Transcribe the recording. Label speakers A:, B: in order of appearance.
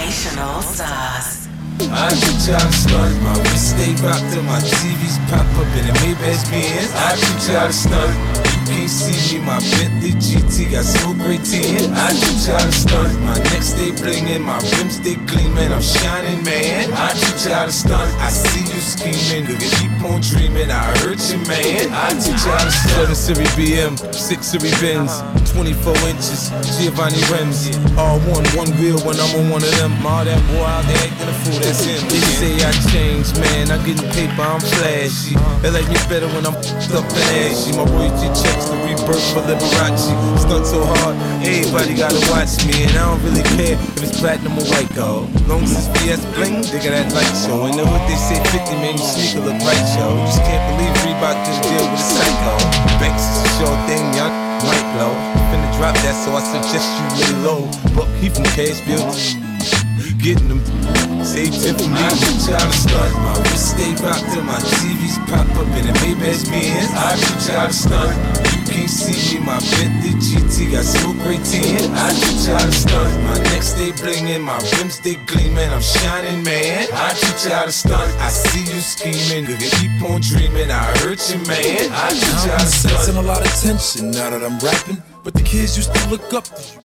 A: Sensational Stars.
B: I teach y'all to stunt. My wrist stay rocked till my TVs pop up in the Maybach Benz. I teach y'all to stunt. You can't see me, my Bentley GT got smoke right tin. I teach y'all to stunt. My neck stay blingin', my rims stay gleamin'. I'm shining, man. I teach y'all to stunt. I see you scheming, you can keep on dreaming. I hurt you, man. I teach y'all to stunt. 7 Series BM, 6 Series Benz, 24 inches, Giovanni rims. All one wheel when I'm on one of them. All that boy out there acting a fool, that's him. They say I changed, man. I'm getting paper, I'm flashy. They like me better when I'm up and ashy. My royalty checks the rebirth for Liberace. Stunt so hard, everybody gotta watch me. And I don't really care if it's platinum or white gold. Long as it's VS bling, they got that light show. And then what they say 50 made me sneaker look right, yo. You just can't believe Reebok did a deal with a psycho. Banks is a sure thing, y'all might blow. Finna drop that, so I suggest you lay low. But he from Cashville, getting them. Save tip for me. I teach y'all to stunt. My wrist stay rocked till my TVs pop up in the Maybach Benz. I teach y'all to stunt. You can't see me, my Bentley GT got smoke right tin. I teach y'all to stunt. My neck stay blingin', my rims stay gleamin'. I'm shining, man. I teach y'all to stunt. I see you scheming, you can keep on dreaming. I hurt you, man. I teach y'all to stunt.
C: I'm sensing a lot of tension now that I'm rapping, but the kids used to look up to you.